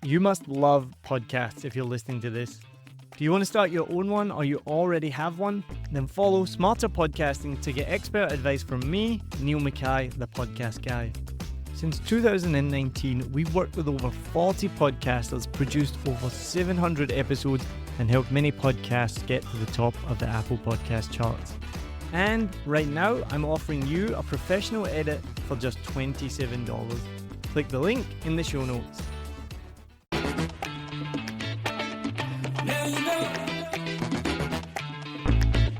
You must love podcasts if you're listening to this. Do you want to start your own one or you already have one? Then follow Smarter Podcasting to get expert advice from me, Neil Mackay, the podcast guy. Since 2019, we've worked with over 40 podcasters, produced over 700 episodes, and helped many podcasts get to the top of the Apple Podcast charts. And right now, I'm offering you a professional edit for just $27. Click the link in the show notes.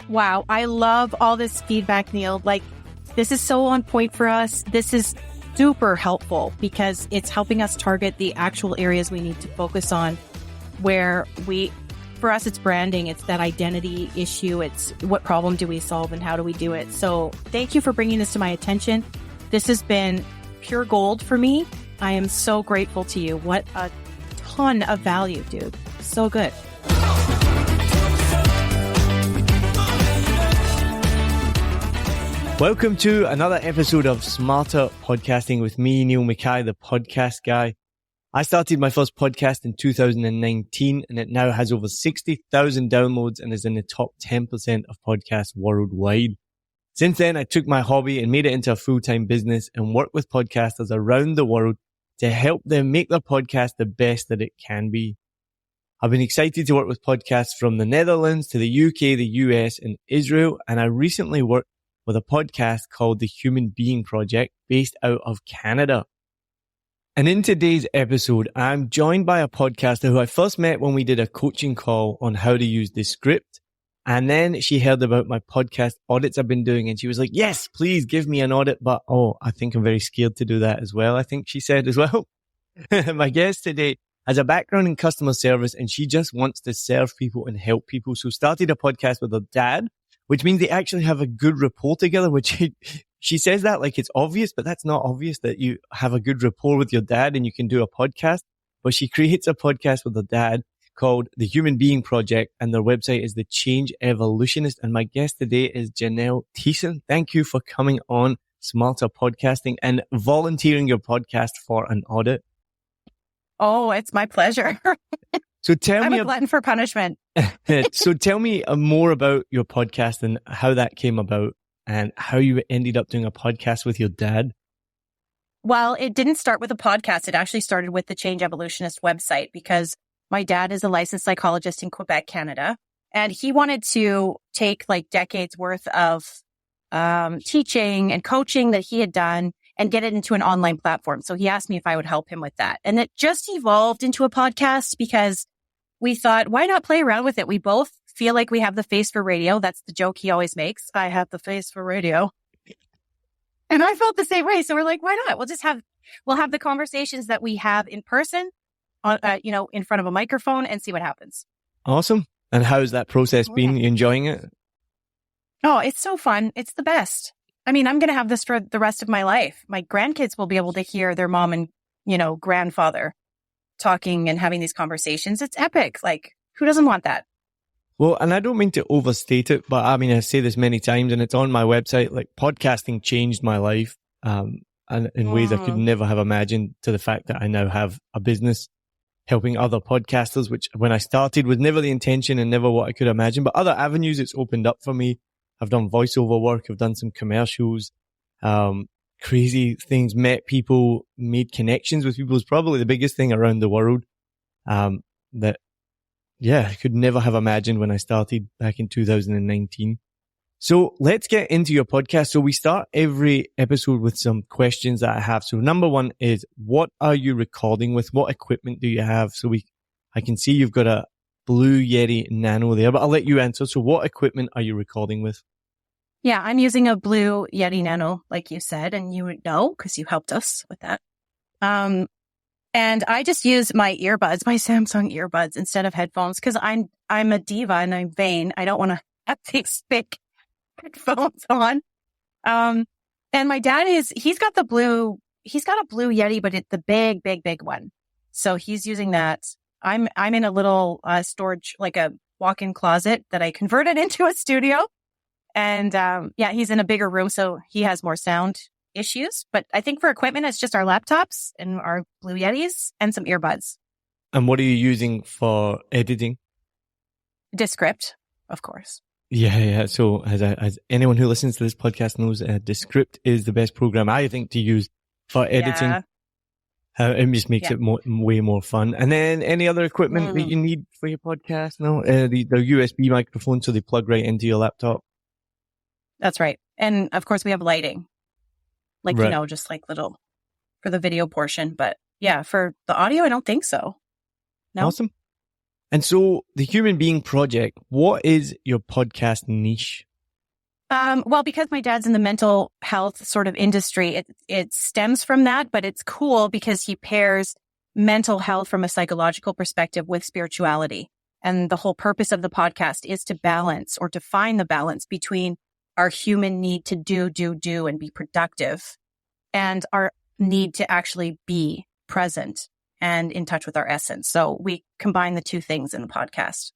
Wow, I love all this feedback, Neil. This is so on point for us. This is super helpful because it's helping us target the actual areas we need to focus on for us, it's branding. It's that identity issue. It's what problem do we solve and how do we do it? So thank you for bringing this to my attention. This has been pure gold for me. I am so grateful to you. What a ton of value, dude. So good. Welcome to another episode of Smarter Podcasting with me, Neil Mackay, the podcast guy. I started my first podcast in 2019 and it now has over 60,000 downloads and is in the top 10% of podcasts worldwide. Since then, I took my hobby and made it into a full-time business and work with podcasters around the world to help them make their podcast the best that it can be. I've been excited to work with podcasts from the Netherlands to the UK, the US and Israel, and I recently worked with a podcast called The Human Being Project based out of Canada. And in today's episode, I'm joined by a podcaster who I first met when we did a coaching call on how to use Descript. And then she heard about my podcast audits I've been doing and she was like, yes, please give me an audit. But, I think I'm very scared to do that as well. I think she said as well. My guest today has a background in customer service and she just wants to serve people and help people. So started a podcast with her dad, which means they actually have a good rapport together, which she says that like it's obvious, but that's not obvious that you have a good rapport with your dad and you can do a podcast. But she creates a podcast with her dad called The Human Being Project and their website is The Change Evolutionist. And my guest today is Janelle Thiessen. Thank you for coming on Smarter Podcasting and volunteering your podcast for an audit. Oh, it's my pleasure. So I'm a glutton for punishment. So tell me more about your podcast and how that came about and how you ended up doing a podcast with your dad. Well, it didn't start with a podcast. It actually started with the Change Evolutionist website because my dad is a licensed psychologist in Quebec, Canada, and he wanted to take decades worth of teaching and coaching that he had done and get it into an online platform. So he asked me if I would help him with that. And it just evolved into a podcast because we thought, why not play around with it? We both feel like we have the face for radio. That's the joke he always makes. I have the face for radio. And I felt the same way. So we're like, why not? We'll have the conversations that we have in person, in front of a microphone and see what happens. Awesome. And how's that process been? You enjoying it? Oh, it's so fun. It's the best. I mean, I'm going to have this for the rest of my life. My grandkids will be able to hear their mom and, grandfather talking and having these conversations. It's epic. Who doesn't want that? Well, and I don't mean to overstate it, but I say this many times and it's on my website, podcasting changed my life, and in ways I could never have imagined, to the fact that I now have a business helping other podcasters, which when I started was never the intention and never what I could imagine, but other avenues it's opened up for me. I've done voiceover work. I've done some commercials, crazy things, met people, made connections with people is probably the biggest thing around the world. I could never have imagined when I started back in 2019. So let's get into your podcast. So we start every episode with some questions that I have. So number one is, what are you recording with? What equipment do you have? So I can see you've got a Blue Yeti Nano there, but I'll let you answer. So what equipment are you recording with? Yeah, I'm using a Blue Yeti Nano, like you said, and you would know because you helped us with that. And I just use my earbuds, my Samsung earbuds instead of headphones because I'm a diva and I'm vain. I don't want to have these thick headphones on. And my dad he's got a Blue Yeti, but it's the big one. So he's using that. I'm in a little storage, like a walk-in closet that I converted into a studio. And he's in a bigger room, so he has more sound issues. But I think for equipment, it's just our laptops and our Blue Yetis and some earbuds. And what are you using for editing? Descript, of course. Yeah. So as anyone who listens to this podcast knows, Descript is the best program I think to use for editing. Yeah. It just makes it way more fun. And then any other equipment that you need for your podcast? No, the USB microphone, so they plug right into your laptop. That's right. And of course we have lighting, like, right. Just like little for the video portion. But yeah, for the audio, I don't think so. No. Awesome. And so the Human Being Project, what is your podcast niche? Well, because my dad's in the mental health sort of industry, it stems from that, but it's cool because he pairs mental health from a psychological perspective with spirituality. And the whole purpose of the podcast is to balance or to find the balance between our human need to do, and be productive, and our need to actually be present and in touch with our essence. So we combine the two things in the podcast.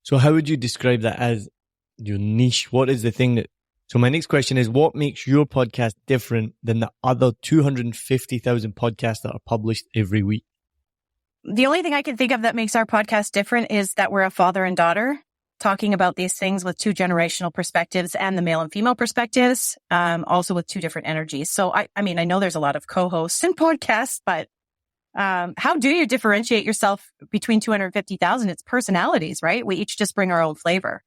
So how would you describe that as your niche? What is the thing so my next question is, what makes your podcast different than the other 250,000 podcasts that are published every week? The only thing I can think of that makes our podcast different is that we're a father and daughter talking about these things with two generational perspectives and the male and female perspectives, also with two different energies. So I mean, I know there's a lot of co-hosts in podcasts, but how do you differentiate yourself between 250,000? It's personalities, right? We each just bring our own flavor.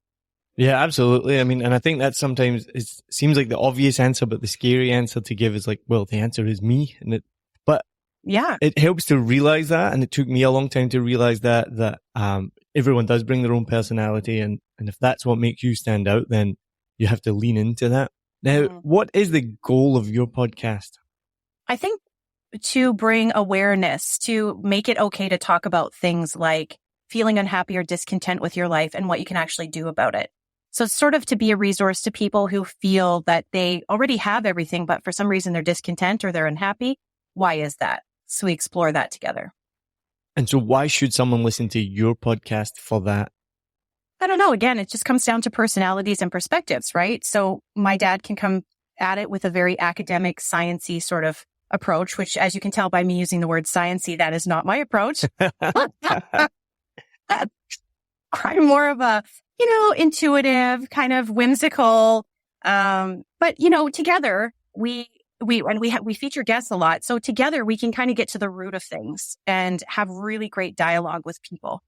Yeah, absolutely. I mean, and I think that sometimes it seems like the obvious answer, but the scary answer to give is like, well, the answer is me. But it helps to realize that. And it took me a long time to realize that everyone does bring their own personality. And if that's what makes you stand out, then you have to lean into that. Now, what is the goal of your podcast? I think to bring awareness, to make it okay to talk about things like feeling unhappy or discontent with your life and what you can actually do about it. So it's sort of to be a resource to people who feel that they already have everything, but for some reason they're discontent or they're unhappy. Why is that? So we explore that together. And so why should someone listen to your podcast for that? I don't know. Again, it just comes down to personalities and perspectives, right? So my dad can come at it with a very academic, sciencey sort of approach, which, as you can tell by me using the word sciencey, that is not my approach. I'm more of a, intuitive, kind of whimsical. But together we feature guests a lot. So together we can kind of get to the root of things and have really great dialogue with people.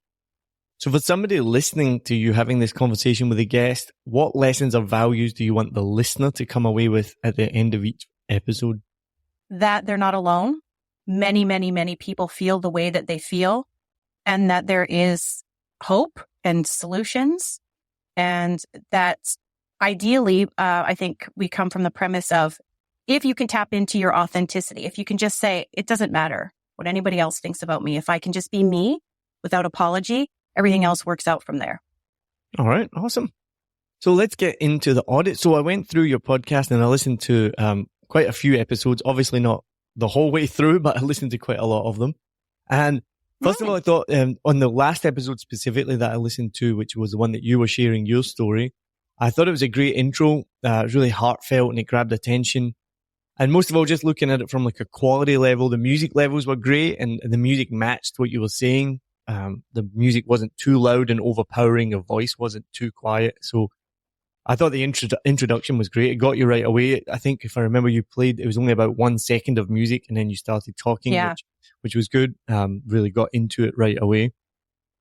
So for somebody listening to you having this conversation with a guest, what lessons or values do you want the listener to come away with at the end of each episode? That they're not alone. Many, many, many people feel the way that they feel, and that there is hope and solutions. And that ideally, I think we come from the premise of, if you can tap into your authenticity, if you can just say, it doesn't matter what anybody else thinks about me. If I can just be me without apology, everything else works out from there. All right. Awesome. So let's get into the audit. So I went through your podcast and I listened to quite a few episodes, obviously not the whole way through, but I listened to quite a lot of them. And first of all, I thought on the last episode specifically that I listened to, which was the one that you were sharing your story, I thought it was a great intro. It was really heartfelt and it grabbed attention. And most of all, just looking at it from like a quality level, the music levels were great and the music matched what you were saying. The music wasn't too loud and overpowering. Your voice wasn't too quiet. So I thought the introduction was great. It got you right away. I think if I remember, you played, it was only about 1 second of music and then you started talking, which was good. Really got into it right away.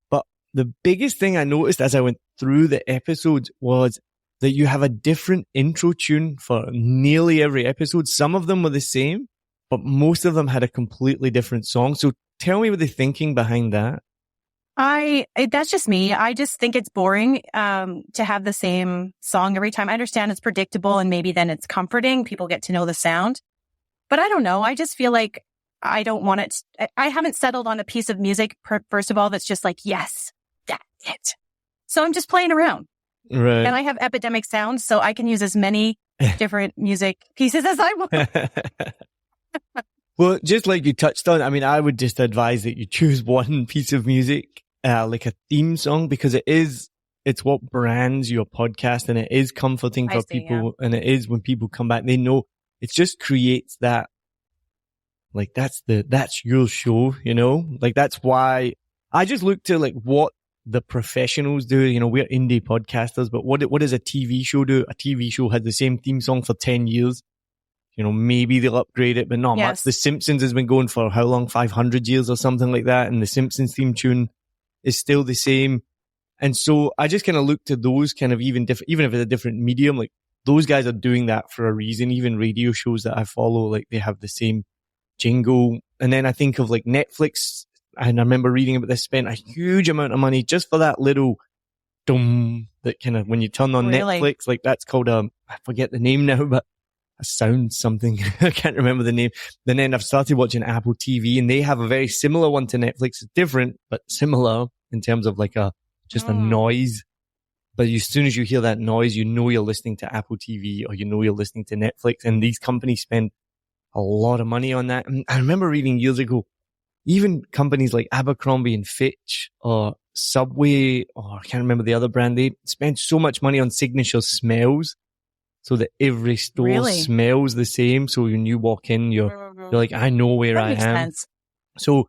But the biggest thing I noticed as I went through the episodes was that you have a different intro tune for nearly every episode. Some of them were the same, but most of them had a completely different song. So tell me what the thinking behind that. That's just me. I just think it's boring, to have the same song every time. I understand it's predictable and maybe then it's comforting. People get to know the sound, but I don't know. I just feel like I don't want it. I haven't settled on a piece of music, first of all, that's just like, yes, that's it. So I'm just playing around. Right. And I have epidemic sound, so I can use as many different music pieces as I want. Well, just like you touched on, I mean, I would just advise that you choose one piece of music, like a theme song, because it's what brands your podcast, and it is comforting for people. Yeah. And it is when people come back, they know it just creates that Like that's your show, you know? Like that's why I just look to like what the professionals do. You know, we're indie podcasters, but what does a TV show do? A TV show had the same theme song for 10 years. You know, maybe they'll upgrade it, but not much. Yes. The Simpsons has been going for how long? 500 years or something like that. And the Simpsons theme tune is still the same. And so I just kind of look to those kind of even if it's a different medium, like those guys are doing that for a reason. Even radio shows that I follow, like they have the same jingle. And then I think of like Netflix, and I remember reading about this, spent a huge amount of money just for that little dum that kind of, when you turn on Really? Netflix, like that's called I forget the name now, but a sound something. I can't remember the name. And then I've started watching Apple TV, and they have a very similar one to Netflix. It's different, but similar in terms of like a noise. But as soon as you hear that noise, you know you're listening to Apple TV or you know you're listening to Netflix. And these companies spend a lot of money on that. And I remember reading years ago, even companies like Abercrombie and Fitch or Subway, or I can't remember the other brand, they spend so much money on signature smells so that every store smells the same. So when you walk in, you're like, I know where I am. Sense. So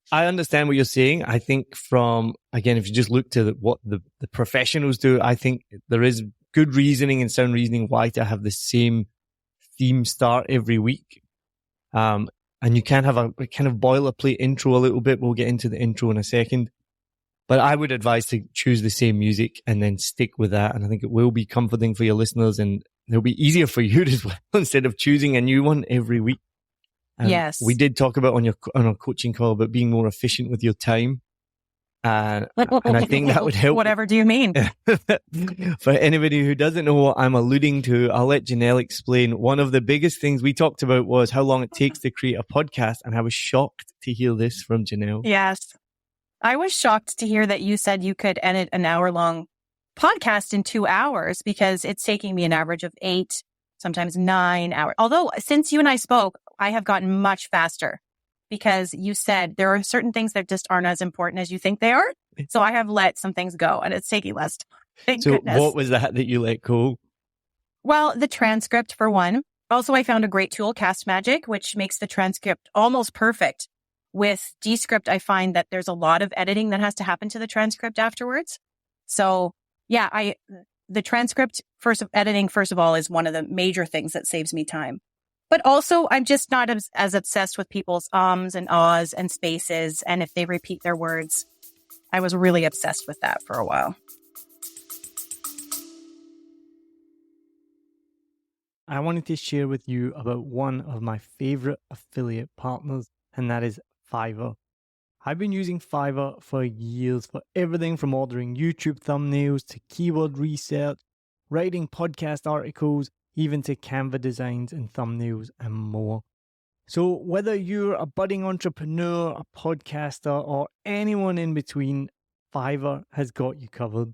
I understand what you're saying. I think again, if you just look to what the professionals do, I think there is good reasoning and sound reasoning why to have the same theme start every week. And you can have a kind of boilerplate intro a little bit. We'll get into the intro in a second. But I would advise to choose the same music and then stick with that. And I think it will be comforting for your listeners, and it'll be easier for you as well instead of choosing a new one every week. Yes. We did talk about on our coaching call about being more efficient with your time. And I think that would help. Whatever do you mean? For anybody who doesn't know what I'm alluding to, I'll let Janelle explain. One of the biggest things we talked about was how long it takes to create a podcast. And I was shocked to hear this from Janelle. Yes. I was shocked to hear that you said you could edit an hour-long podcast in 2 hours, because it's taking me an average of 8, sometimes 9 hours. Although since you and I spoke, I have gotten much faster, because you said there are certain things that just aren't as important as you think they are. So I have let some things go, and it's taking less time. Thank goodness. What was that you let go? Well, the transcript for one. Also, I found a great tool, Cast Magic, which makes the transcript almost perfect. With Descript, I find that there's a lot of editing that has to happen to the transcript afterwards. So yeah, the transcript editing, first of all, is one of the major things that saves me time. But also, I'm just not as obsessed with people's ums and ahs and spaces, and if they repeat their words. I was really obsessed with that for a while. I wanted to share with you about one of my favorite affiliate partners, and that is Fiverr. I've been using Fiverr for years for everything from ordering YouTube thumbnails to keyword research, writing podcast articles, even to Canva designs and thumbnails and more. So whether you're a budding entrepreneur, a podcaster, or anyone in between, Fiverr has got you covered.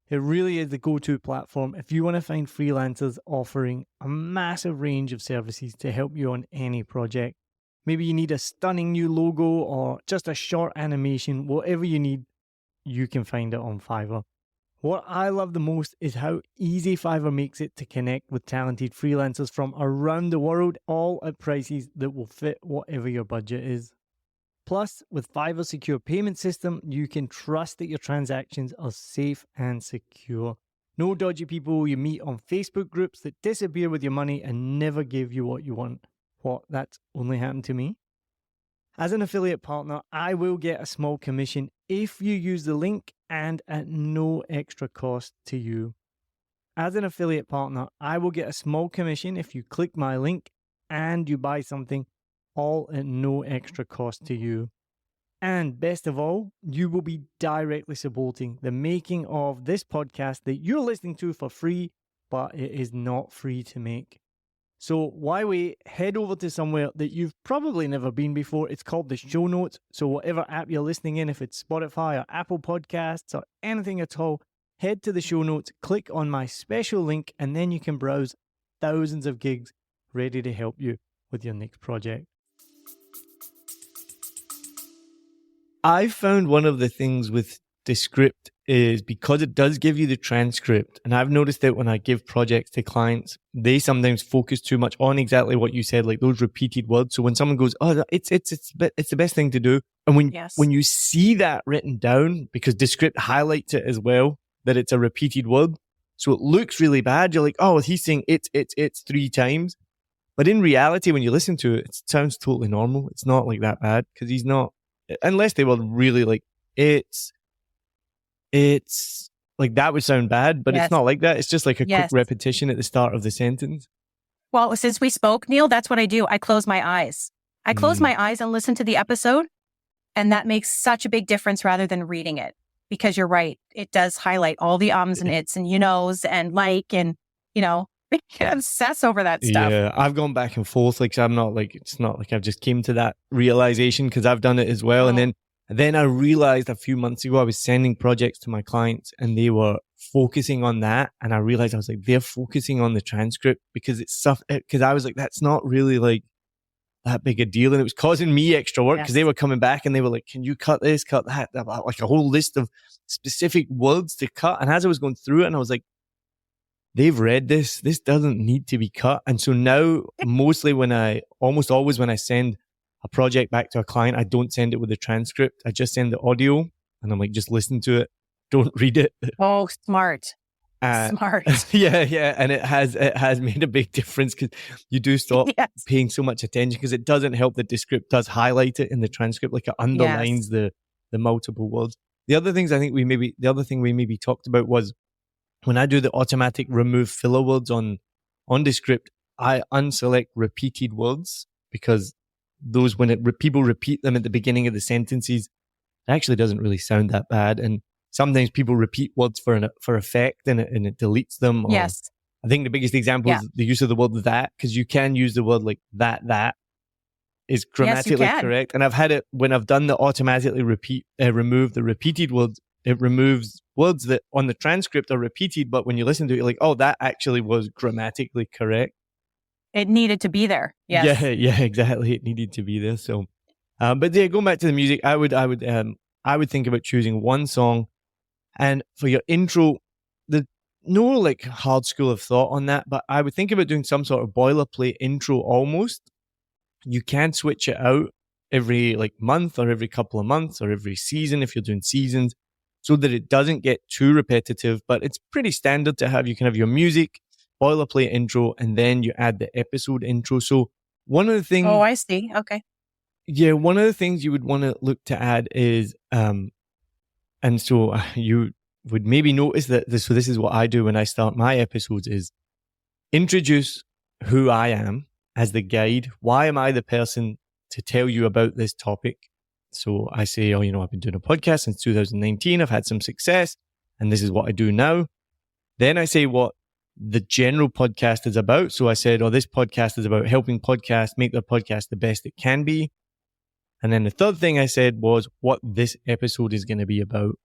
It really is the go-to platform if you want to find freelancers offering a massive range of services to help you on any project. Maybe you need a stunning new logo or just a short animation. Whatever you need, you can find it on Fiverr. What I love the most is how easy Fiverr makes it to connect with talented freelancers from around the world, all at prices that will fit whatever your budget is. Plus, with Fiverr's secure payment system, you can trust that your transactions are safe and secure. No dodgy people you meet on Facebook groups that disappear with your money and never give you what you want. What, that's only happened to me? As an affiliate partner, I will get a small commission if you use the link and at no extra cost to you. As an affiliate partner, I will get a small commission if you click my link and you buy something, all at no extra cost to you. And best of all, you will be directly supporting the making of this podcast that you're listening to for free, but it is not free to make. So why wait? Head over to somewhere that you've probably never been before. It's called the show notes. So whatever app you're listening in, if it's Spotify or Apple Podcasts or anything at all, head to the show notes, click on my special link, and then you can browse thousands of gigs ready to help you with your next project. I found one of the things with Descript is because it does give you the transcript. And I've noticed that when I give projects to clients, they sometimes focus too much on exactly what you said, like those repeated words. So when someone goes, oh, it's the best thing to do. And when you see that written down, because Descript highlights it as well, that it's a repeated word. So it looks really bad. You're like, oh, he's saying it's 3 times. But in reality, when you listen to it, it sounds totally normal. It's not like that bad because he's not, unless they were really like, it's like that would sound bad, but it's not like that. It's just like a quick repetition at the start of the sentence. Well, since we spoke, Neil, that's what I do. I close my eyes. I close my eyes and listen to the episode. And that makes such a big difference rather than reading it. Because you're right. It does highlight all the ums and its and you knows and and, obsess over that stuff. Yeah, I've gone back and forth. Like, I'm not like, it's not like I've just came to that realization because I've done it as well. Oh. And then I realized a few months ago, I was sending projects to my clients and they were focusing on that. And I realized I was like, they're focusing on the transcript because it's stuff, because I was like, that's not really like that big a deal. And it was causing me extra work because they were coming back and they were like, can you cut this, cut that? Like a whole list of specific words to cut. And as I was going through it, and I was like, they've read this. This doesn't need to be cut. And so now, almost always when I send a project back to a client, I don't send it with a transcript. I just send the audio and I'm like, just listen to it. Don't read it. Oh, smart. Smart. Yeah. And it has made a big difference because you do stop paying so much attention because it doesn't help that Descript does highlight it in the transcript. Like it underlines the multiple words. The other thing we maybe talked about was when I do the automatic remove filler words on Descript, I unselect repeated words because those, when people repeat them at the beginning of the sentences, it actually doesn't really sound that bad. And sometimes people repeat words for effect and it deletes them. Yes. I think the biggest example is the use of the word that, because you can use the word like that is grammatically correct. And I've had it when I've done the automatically remove the repeated words, it removes words that on the transcript are repeated, but when you listen to it, you're like, oh, that actually was grammatically correct. It needed to be there. Yes. Yeah, exactly. It needed to be there. So, but yeah, going back to the music, I would think about choosing one song, and for your intro, no like hard school of thought on that, but I would think about doing some sort of boilerplate intro almost. You can switch it out every like month or every couple of months or every season if you're doing seasons, so that it doesn't get too repetitive. But it's pretty standard to have. You can have your music, boilerplate intro, and then you add the episode intro. So one of the things... Oh, I see. Okay. Yeah, one of the things you would want to look to add is, and so you would maybe notice that this is what I do when I start my episodes, is introduce who I am as the guide. Why am I the person to tell you about this topic? So I say, I've been doing a podcast since 2019. I've had some success and this is what I do now. Then I say what the general podcast is about. So I said, this podcast is about helping podcasts make their podcast the best it can be. And then the third thing I said was what this episode is going to be about.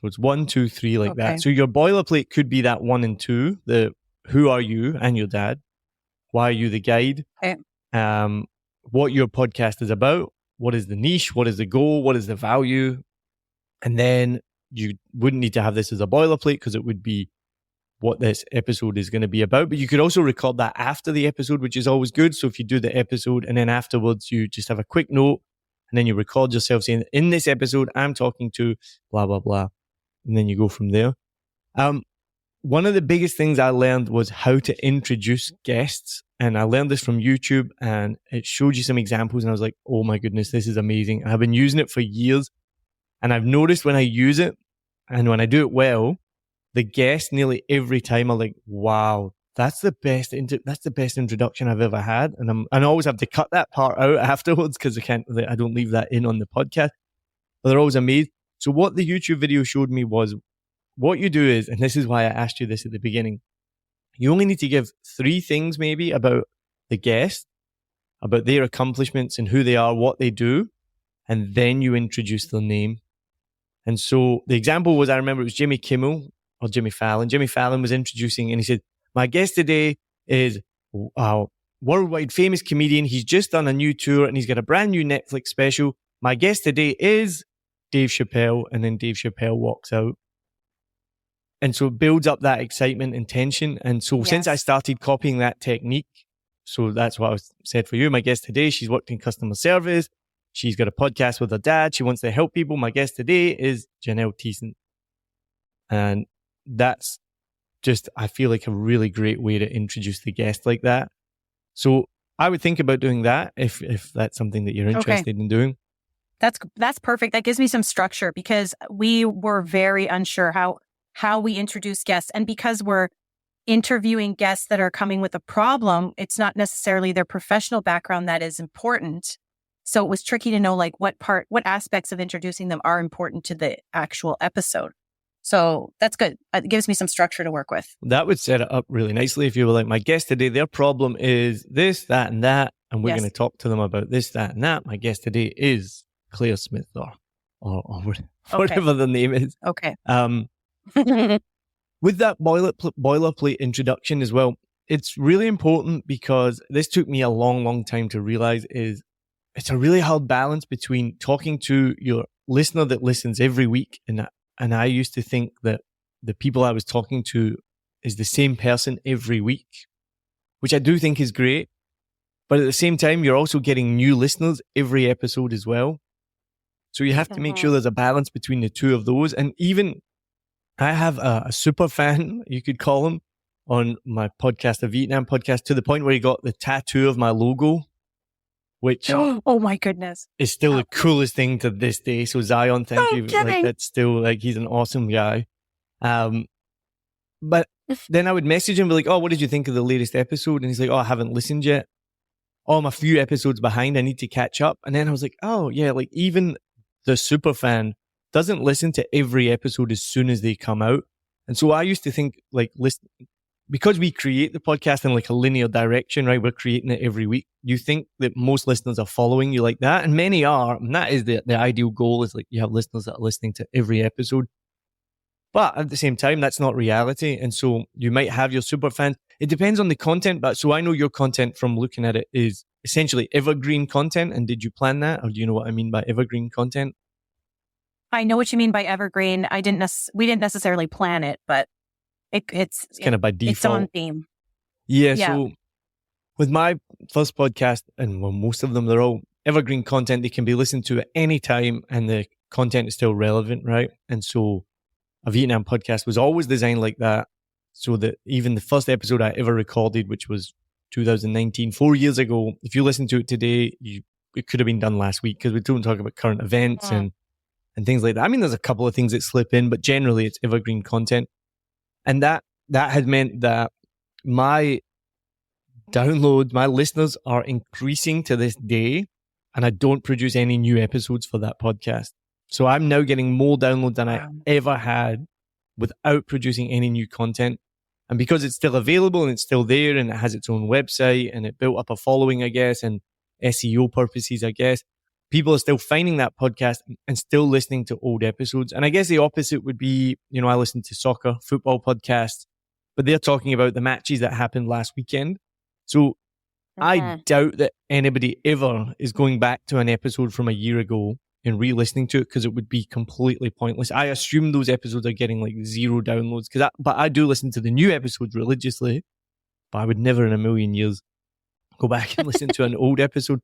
So it's 1, 2, 3 like that. So your boilerplate could be that 1 and 2, the who are you and your dad? Why are you the guide? Okay. What your podcast is about. What is the niche? What is the goal? What is the value? And then you wouldn't need to have this as a boilerplate because it would be what this episode is going to be about. But you could also record that after the episode, which is always good. So if you do the episode and then afterwards you just have a quick note and then you record yourself saying, in this episode, I'm talking to blah, blah, blah. And then you go from there. One of the biggest things I learned was how to introduce guests. And I learned this from YouTube and it showed you some examples. And I was like, oh my goodness, this is amazing. I've been using it for years. And I've noticed when I use it and when I do it well, the guests nearly every time are like, wow, that's the best introduction I've ever had. And I always have to cut that part out afterwards because I don't leave that in on the podcast. But they're always amazed. So what the YouTube video showed me was what you do is, and this is why I asked you this at the beginning, you only need to give 3 things maybe about the guest, about their accomplishments and who they are, what they do, and then you introduce their name. And so the example was, I remember it was Jimmy Kimmel or Jimmy Fallon. Jimmy Fallon was introducing and he said, my guest today is a worldwide famous comedian. He's just done a new tour and he's got a brand new Netflix special. My guest today is Dave Chappelle, and then Dave Chappelle walks out. And so it builds up that excitement and tension. And so since I started copying that technique, so that's what I said for you. My guest today, she's worked in customer service. She's got a podcast with her dad. She wants to help people. My guest today is Janelle Thiessen. And that's just, I feel like a really great way to introduce the guest like that. So I would think about doing that if that's something that you're interested in doing. That's perfect. That gives me some structure because we were very unsure how we introduce guests. And because we're interviewing guests that are coming with a problem, it's not necessarily their professional background that is important. So it was tricky to know like what aspects of introducing them are important to the actual episode. So that's good. It gives me some structure to work with. That would set it up really nicely if you were like, my guest today, their problem is this, that, and that. And we're going to talk to them about this, that, and that. My guest today is Claire Smith or whatever the name is. Okay. With that boilerplate introduction as well, it's really important because this took me a long, long time to realize is it's a really hard balance between talking to your listener that listens every week. And I used to think that the people I was talking to is the same person every week, which I do think is great. But at the same time, you're also getting new listeners every episode as well. So you have to make sure there's a balance between the two of those. And even I have a super fan, you could call him, on my podcast, the Vietnam podcast, to the point where he got the tattoo of my logo, which oh my goodness, is still the coolest thing to this day. So Zion, thank you. Kidding. Like that's still like he's an awesome guy. But then I would message him, be like, "Oh, what did you think of the latest episode?" And he's like, "Oh, I haven't listened yet. Oh, I'm a few episodes behind. I need to catch up." And then I was like, "Oh yeah, like even the super fan doesn't listen to every episode as soon as they come out." And so I used to think like because we create the podcast in like a linear direction, right? We're creating it every week. You think that most listeners are following you like that, and many are. And that is the ideal goal, is like you have listeners that are listening to every episode. But at the same time, that's not reality. And so you might have your super fans. It depends on the content. But so I know your content from looking at it is essentially evergreen content. And did you plan that? Or do you know what I mean by evergreen content? I know what you mean by evergreen. We didn't necessarily plan it, but it's kind of by default. It's on theme. Yeah. So with my first podcast, and well, most of them, they're all evergreen content. They can be listened to at any time and the content is still relevant, right? And so a Vietnam podcast was always designed like that, so that even the first episode I ever recorded, which was 2019, 4 years ago, if you listen to it today, it could have been done last week because we don't talk about current events and things like that. I mean, there's a couple of things that slip in, but generally it's evergreen content. And that has meant that my downloads, my listeners are increasing to this day, and I don't produce any new episodes for that podcast. So I'm now getting more downloads than I ever had without producing any new content. And because it's still available and it's still there and it has its own website and it built up a following, I guess, and SEO purposes, I guess, people are still finding that podcast and still listening to old episodes. And I guess the opposite would be, I listen to soccer, football podcasts, but they're talking about the matches that happened last weekend. So I doubt that anybody ever is going back to an episode from a year ago and re-listening to it, because it would be completely pointless. I assume those episodes are getting like 0 downloads, but I do listen to the new episodes religiously, but I would never in a million years go back and listen to an old episode.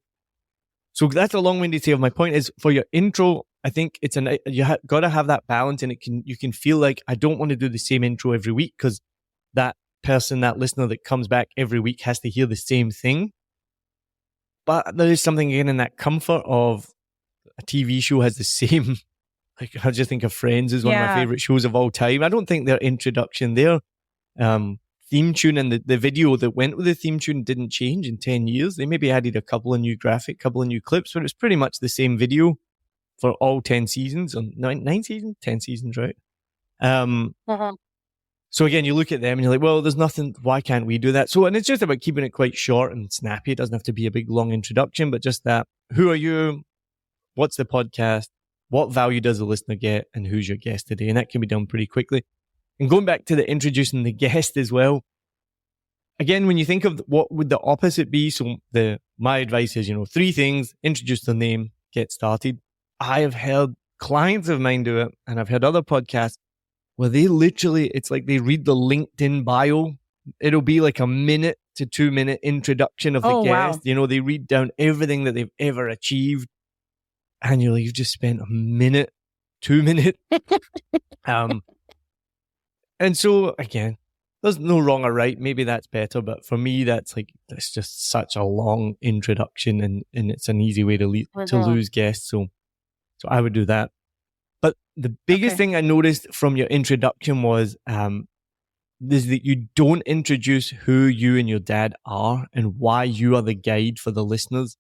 So that's a long-winded say of my point is, for your intro, I think it's got to have that balance, and you can feel like I don't want to do the same intro every week, because that person, that listener that comes back every week has to hear the same thing. But there is something again in that comfort of a TV show has the same, like I just think of Friends is one of my favorite shows of all time. I don't think their introduction, their theme tune and the video that went with the theme tune didn't change in 10 years. They maybe added a couple of new couple of new clips, but it's pretty much the same video for all 10 seasons, or 9 seasons, 10 seasons, right? So again, you look at them and you're like, well, there's nothing, why can't we do that? So, and it's just about keeping it quite short and snappy. It doesn't have to be a big long introduction, but just that, who are you? What's the podcast? What value does the listener get? And who's your guest today? And that can be done pretty quickly. And going back to the introducing the guest as well, again, when you think of what would the opposite be, so my advice is, 3 things: introduce the name, get started. I have heard clients of mine do it, and I've heard other podcasts where they literally, it's like they read the LinkedIn bio. It'll be like a 1 to 2 minute introduction of the guest. Wow. You know, they read down everything that they've ever achieved. And you're like, you've just spent a 2 minutes. And so again, there's no wrong or right. Maybe that's better. But for me, that's just such a long introduction, and it's an easy way to lose guests. So I would do that. But the biggest thing I noticed from your introduction was is that you don't introduce who you and your dad are and why you are the guide for the listeners.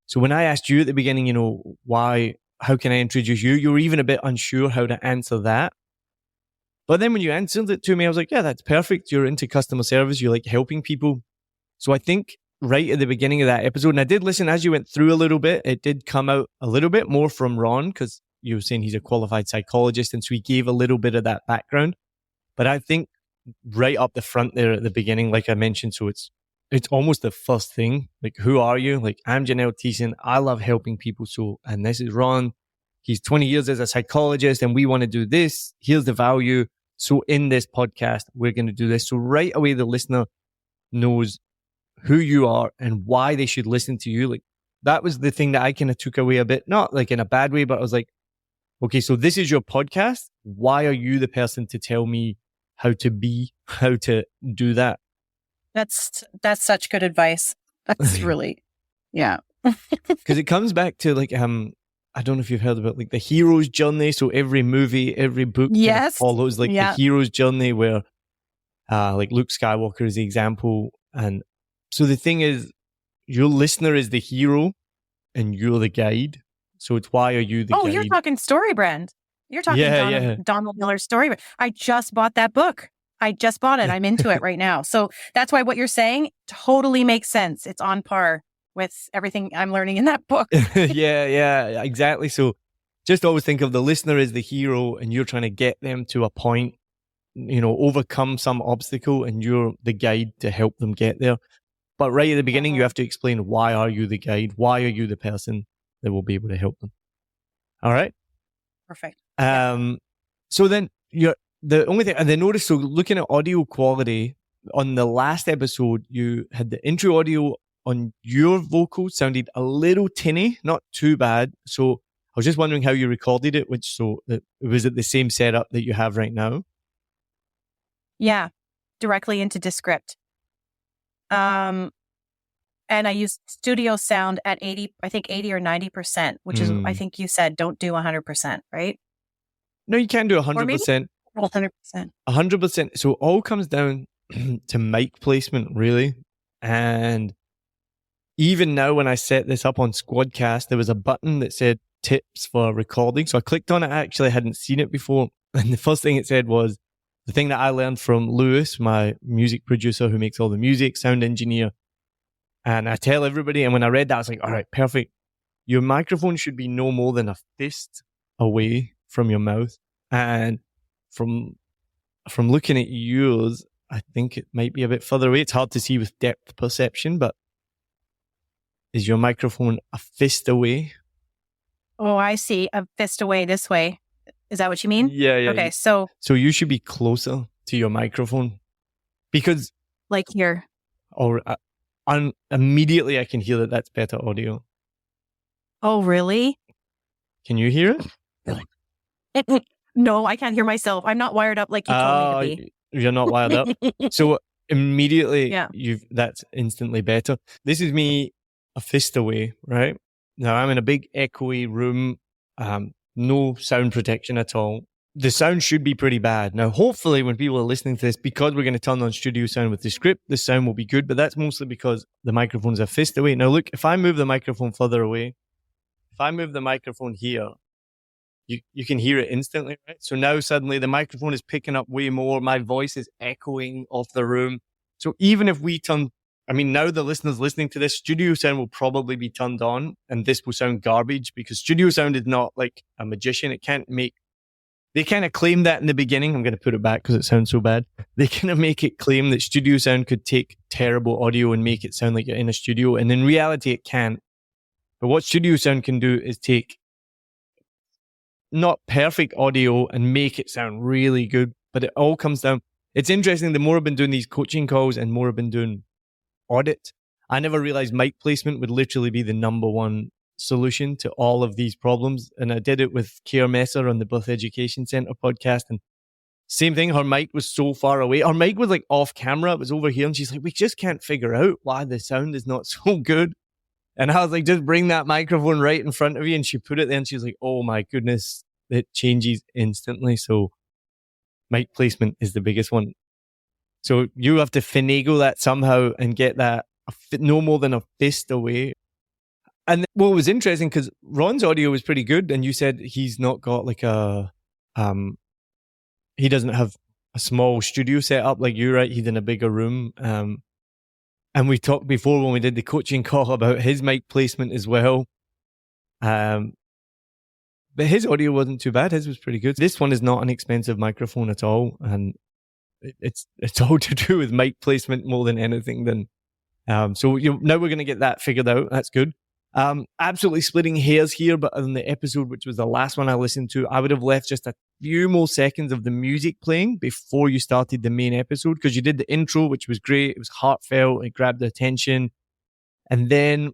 So when I asked you at the beginning, how can I introduce you? You were even a bit unsure how to answer that. But then when you answered it to me, I was like, yeah, that's perfect. You're into customer service. You like helping people. So I think right at the beginning of that episode, and I did listen as you went through a little bit, it did come out a little bit more from Ron, because you were saying he's a qualified psychologist. And so he gave a little bit of that background. But I think right up the front there at the beginning, like I mentioned, so it's almost the first thing. Like, who are you? Like, I'm Janelle Thiessen. I love helping people. So, and this is Ron. He's 20 years as a psychologist, and we want to do this. Here's the value. So in this podcast, we're going to do this. So right away, the listener knows who you are and why they should listen to you. Like, that was the thing that I kind of took away a bit, not like in a bad way, but I was like, okay, so this is your podcast. Why are you the person to tell me how to do that? That's such good advice. That's really, yeah. Because it comes back to like, I don't know if you've heard about like the hero's journey. So every movie, every book follows like the hero's journey, where like Luke Skywalker is the example. And so the thing is, your listener is the hero and you're the guide. So it's why are you the guide? Oh, you're talking StoryBrand. You're talking Donald Miller's StoryBrand. I just bought that book. I just bought it. I'm into it right now. So that's why what you're saying totally makes sense. It's on par with everything I'm learning in that book. yeah, exactly. So just always think of the listener as the hero, and you're trying to get them to a point, overcome some obstacle, and you're the guide to help them get there. But right at the beginning, you have to explain, why are you the guide? Why are you the person that will be able to help them? All right. Perfect. So then the only thing, and then notice, so looking at audio quality on the last episode, you had the intro audio on your vocal sounded a little tinny, not too bad. So I was just wondering how you recorded it, was it the same setup that you have right now? Yeah, directly into Descript. And I used studio sound at 80 or 90%, which is, I think you said, don't do 100%, right? No, you can do 100%. 100%. 100%. So it all comes down to mic placement, really. And even now, when I set this up on Squadcast, there was a button that said tips for recording. So I clicked on it. I actually hadn't seen it before. And the first thing it said was the thing that I learned from Lewis, my music producer who makes all the music, sound engineer. And I tell everybody, and when I read that, I was like, all right, perfect. Your microphone should be no more than a fist away from your mouth. And from looking at yours, I think it might be a bit further away. It's hard to see with depth perception, but is your microphone a fist away? Oh, I see. A fist away this way. Is that what you mean? Yeah. Okay, so you should be closer to your microphone, because like here. Or immediately I can hear that that's better audio. Oh, really? Can you hear it? No, I can't hear myself. I'm not wired up like you told me to be. You're not wired up. So immediately, that's instantly better. This is me a fist away, right? Now I'm in a big echoey room, no sound protection at all. The sound should be pretty bad. Now, hopefully when people are listening to this, because we're going to turn on studio sound with Descript, the sound will be good, but that's mostly because the microphone's a fist away. Now look, if I move the microphone further away, if I move the microphone here, you can hear it instantly, right? So now suddenly the microphone is picking up way more. My voice is echoing off the room. So even if we now the listeners listening to this, studio sound will probably be turned on, and this will sound garbage because studio sound is not like a magician. It can't make, they kind of claim that in the beginning. I'm going to put it back because it sounds so bad. They kind of make it claim that studio sound could take terrible audio and make it sound like you're in a studio. And in reality, it can't. But what studio sound can do is take not perfect audio and make it sound really good, but it all comes down. It's interesting. The more I've been doing these coaching calls and more I've been doing audit, I never realized mic placement would literally be the number one solution to all of these problems. And I did it with Keir Messer on the Birth Education Center podcast. And same thing, her mic was so far away. Her mic was like off camera. It was over here. And she's like, we just can't figure out why the sound is not so good. And I was like, just bring that microphone right in front of you. And she put it there and she's like, oh my goodness, it changes instantly. So mic placement is the biggest one. So you have to finagle that somehow and get that no more than a fist away. And what was interesting, because Ron's audio was pretty good, and you said he's not got like he doesn't have a small studio set up like you, right? He's in a bigger room. And we talked before when we did the coaching call about his mic placement as well. But his audio wasn't too bad. His was pretty good. This one is not an expensive microphone at all, and it's all to do with mic placement more than anything. So now we're going to get that figured out. That's good. Absolutely splitting hairs here, but on the episode, which was the last one I listened to, I would have left just a few more seconds of the music playing before you started the main episode, because you did the intro, which was great. It was heartfelt. It grabbed the attention. And then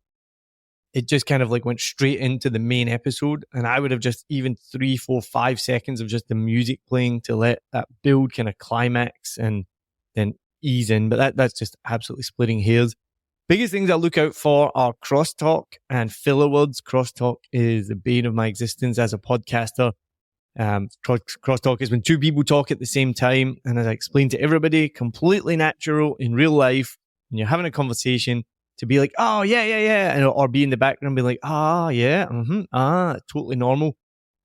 it just kind of like went straight into the main episode. And I would have just even 3, 4, 5 seconds of just the music playing to let that build kind of climax and then ease in. But that's just absolutely splitting hairs. Biggest things I look out for are crosstalk and filler words. Crosstalk is the bane of my existence as a podcaster. Crosstalk is when two people talk at the same time. And as I explained to everybody, completely natural in real life. When you're having a conversation, to be like, oh, yeah. Or be in the background, be like, yeah, totally normal.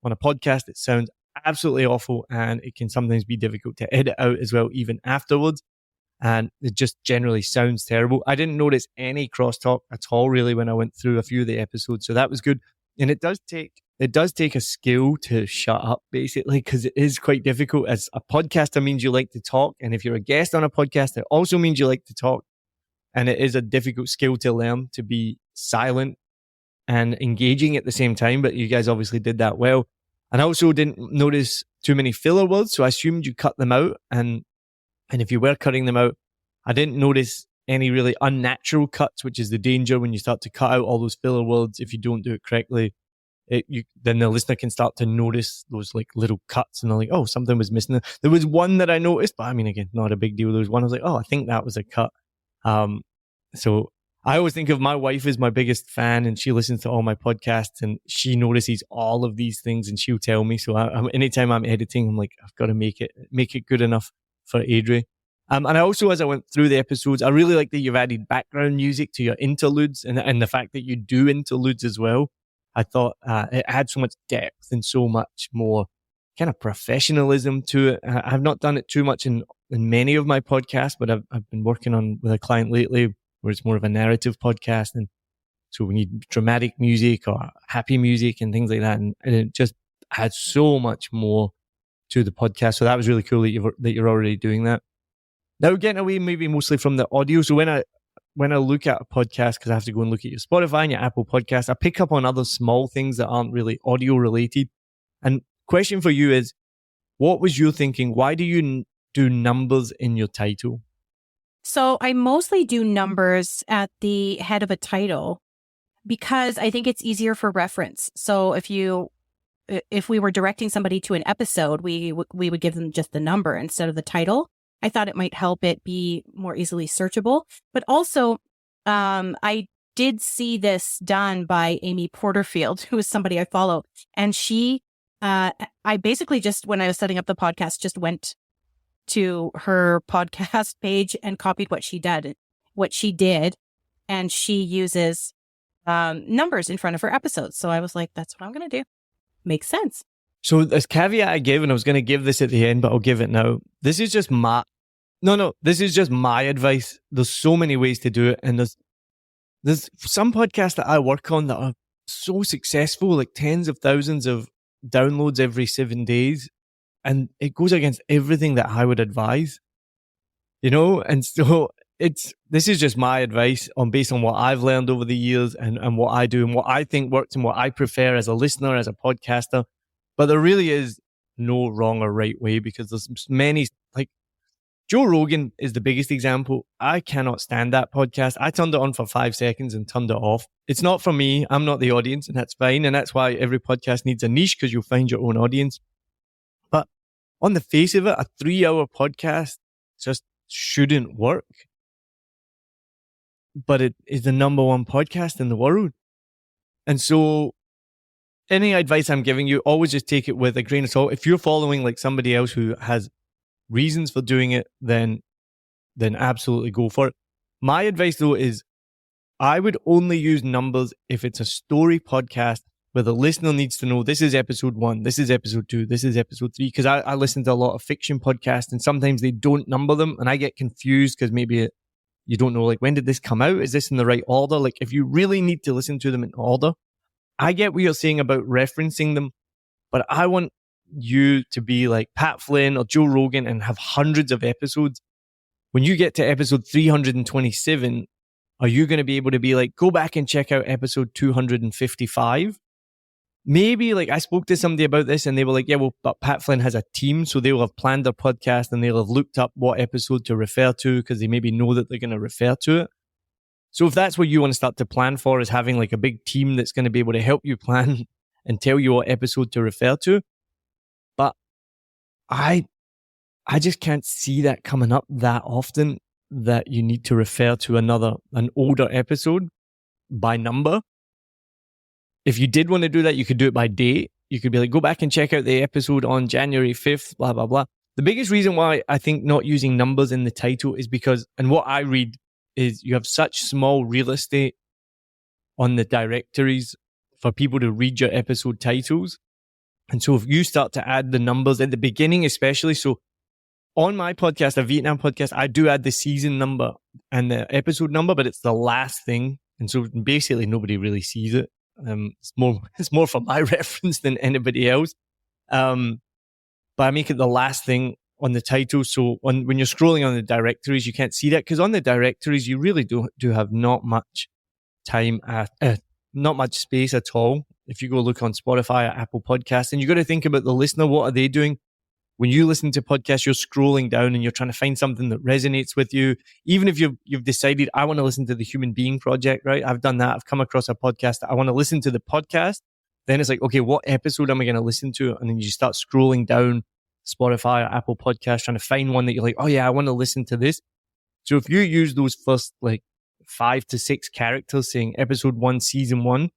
On a podcast, it sounds absolutely awful. And it can sometimes be difficult to edit out as well, even afterwards. And it just generally sounds terrible. I didn't notice any crosstalk at all, really, when I went through a few of the episodes. So that was good. And it does take a skill to shut up, basically, because it is quite difficult. As a podcaster means you like to talk. And if you're a guest on a podcast, it also means you like to talk. And it is a difficult skill to learn, to be silent and engaging at the same time. But you guys obviously did that well. And I also didn't notice too many filler words. So I assumed you cut them out. And if you were cutting them out, I didn't notice any really unnatural cuts, which is the danger when you start to cut out all those filler words. If you don't do it correctly, then the listener can start to notice those like little cuts and they're like, oh, something was missing. There was one that I noticed, but I mean, again, not a big deal. There was one I was like, oh, I think that was a cut. So I always think of my wife as my biggest fan, and she listens to all my podcasts and she notices all of these things and she'll tell me. So anytime I'm editing, I'm like, I've got to make it good enough for Adri. And I also, as I went through the episodes, I really like that you've added background music to your interludes and the fact that you do interludes as well. I thought it had so much depth and so much more kind of professionalism to it. I've not done it too much in many of my podcasts, but I've been working with a client lately where it's more of a narrative podcast. And so we need dramatic music or happy music and things like that. And it just adds so much more to the podcast. So that was really cool that you're already doing that. Now, getting away maybe mostly from the audio. So when I look at a podcast, because I have to go and look at your Spotify and your Apple Podcast, I pick up on other small things that aren't really audio related. And question for you is, what was your thinking? Why do you do numbers in your title? So I mostly do numbers at the head of a title because I think it's easier for reference. So if we were directing somebody to an episode, we would give them just the number instead of the title. I thought it might help it be more easily searchable. But also, I did see this done by Amy Porterfield, who is somebody I follow. And I basically just, when I was setting up the podcast, just went to her podcast page and copied what she did. And she uses numbers in front of her episodes. So I was like, that's what I'm going to do. Makes sense. So this caveat I give, and I was going to give this at the end, but I'll give it now. This is just this is just my advice. There's so many ways to do it. And there's some podcasts that I work on that are so successful, like tens of thousands of downloads every 7 days. And it goes against everything that I would advise, and so this is just my advice based on what I've learned over the years and what I do and what I think works and what I prefer as a listener, as a podcaster. But there really is no wrong or right way, because there's many, like Joe Rogan is the biggest example. I cannot stand that podcast. I turned it on for 5 seconds and turned it off. It's not for me. I'm not the audience, and that's fine. And that's why every podcast needs a niche, because you'll find your own audience. But on the face of it, a 3-hour podcast just shouldn't work. But it is the number one podcast in the world. And so any advice I'm giving you, always just take it with a grain of salt. If you're following like somebody else who has reasons for doing it, then absolutely go for it. My advice though is I would only use numbers if it's a story podcast where the listener needs to know this is episode 1, this is episode 2, this is episode 3. Because I listen to a lot of fiction podcasts, and sometimes they don't number them, and I get confused because maybe you don't know, like, when did this come out? Is this in the right order? Like, if you really need to listen to them in order, I get what you're saying about referencing them, but I want you to be like Pat Flynn or Joe Rogan and have hundreds of episodes. When you get to episode 327, are you going to be able to be like, go back and check out episode 255? Maybe, like, I spoke to somebody about this and they were like, yeah, well, but Pat Flynn has a team, so they will have planned their podcast and they'll have looked up what episode to refer to because they maybe know that they're going to refer to it. So if that's what you want to start to plan for, is having like a big team that's going to be able to help you plan and tell you what episode to refer to. But I just can't see that coming up that often, that you need to refer to an older episode by number. If you did want to do that, you could do it by date. You could be like, go back and check out the episode on January 5th, blah, blah, blah. The biggest reason why I think not using numbers in the title is because, and what I read is, you have such small real estate on the directories for people to read your episode titles. And so if you start to add the numbers at the beginning, especially, so on my podcast, a Vietnam podcast, I do add the season number and the episode number, but it's the last thing. And so basically nobody really sees it. It's more for my reference than anybody else. But I make it the last thing on the title. So when you're scrolling on the directories, you can't see that, because on the directories, you really do have not much time, not much space at all. If you go look on Spotify or Apple Podcasts, and you got to think about the listener, what are they doing? When you listen to podcasts, you're scrolling down and you're trying to find something that resonates with you. Even if you've decided, I want to listen to the Human Being Project, right? I've done that. I've come across a podcast that I want to listen to the podcast. Then it's like, okay, what episode am I going to listen to? And then you start scrolling down Spotify or Apple Podcasts, trying to find one that you're like, oh yeah, I want to listen to this. So if you use those first like 5 to 6 characters saying episode 1, season 1,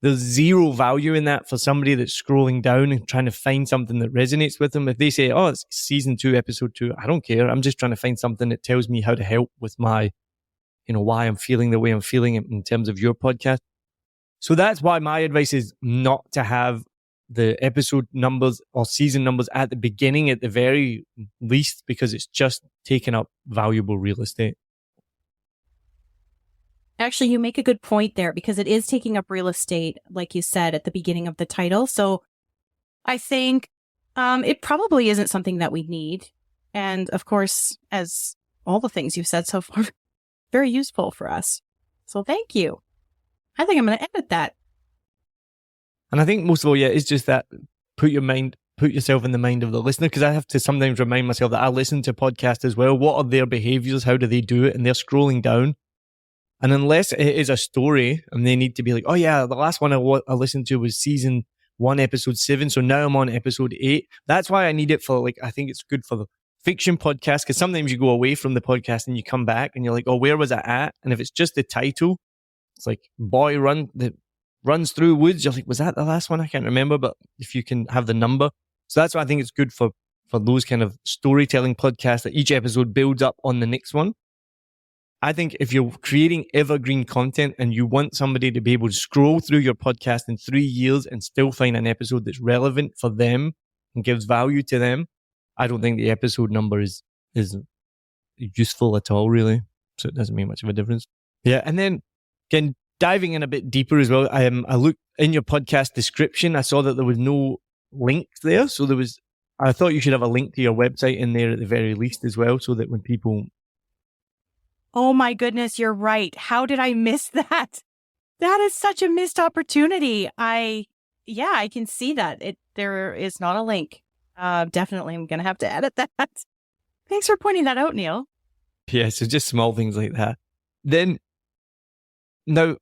there's zero value in that for somebody that's scrolling down and trying to find something that resonates with them. If they say, oh, it's season 2, episode 2, I don't care. I'm just trying to find something that tells me how to help with my, why I'm feeling the way I'm feeling in terms of your podcast. So that's why my advice is not to have the episode numbers or season numbers at the beginning at the very least, because it's just taking up valuable real estate. Actually, you make a good point there, because it is taking up real estate, like you said, at the beginning of the title. So I think it probably isn't something that we need. And of course, as all the things you've said so far, very useful for us. So thank you. I think I'm going to edit that. And I think most of all, yeah, it's just that put yourself in the mind of the listener, because I have to sometimes remind myself that I listen to podcasts as well. What are their behaviors? How do they do it? And they're scrolling down. And unless it is a story and they need to be like, oh yeah, the last one I listened to was season 1, episode 7. So now I'm on episode 8. That's why I need it for, like, I think it's good for the fiction podcast, because sometimes you go away from the podcast and you come back and you're like, oh, where was I at? And if it's just the title, it's like boy runs through woods. You're like, was that the last one? I can't remember. But if you can have the number. So that's why I think it's good for those kind of storytelling podcasts, that each episode builds up on the next one. I think if you're creating evergreen content and you want somebody to be able to scroll through your podcast in 3 years and still find an episode that's relevant for them and gives value to them, I don't think the episode number is useful at all, really. So it doesn't make much of a difference. Yeah. And then again, diving in a bit deeper as well, I looked in your podcast description. I saw that there was no link there. So I thought you should have a link to your website in there at the very least as well, so that when people... Oh my goodness, you're right. How did I miss that? That is such a missed opportunity. Yeah, I can see that. There is not a link. Definitely, I'm going to have to edit that. Thanks for pointing that out, Neil. Yeah, so just small things like that. Then, now,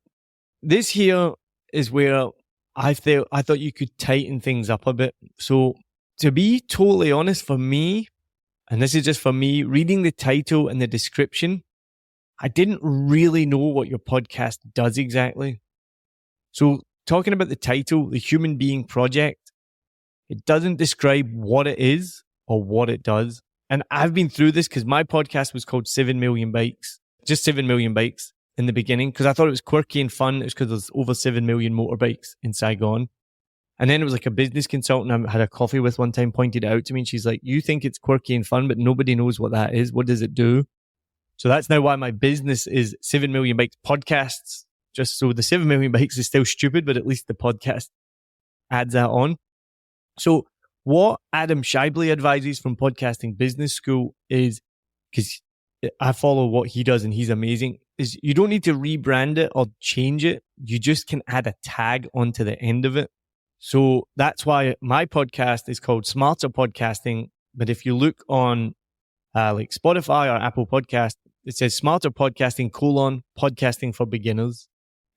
this here is where I thought you could tighten things up a bit. So, to be totally honest, for me, and this is just for me, reading the title and the description, I didn't really know what your podcast does exactly. So, talking about the title, The Human Being Project, it doesn't describe what it is or what it does. And I've been through this because my podcast was called 7 Million Bikes, just 7 million bikes in the beginning, because I thought it was quirky and fun. It was because there's over 7 million motorbikes in Saigon. And then it was like a business consultant I had a coffee with one time pointed it out to me. And she's like, you think it's quirky and fun, but nobody knows what that is. What does it do? So that's now why my business is 7 Million Bikes Podcasts. Just so the 7 million bikes is still stupid, but at least the podcast adds that on. So what Adam Shibley advises from Podcasting Business School is, because I follow what he does and he's amazing, is you don't need to rebrand it or change it. You just can add a tag onto the end of it. So that's why my podcast is called Smarter Podcasting. But if you look on like Spotify or Apple Podcast, it says Smarter Podcasting : Podcasting for Beginners.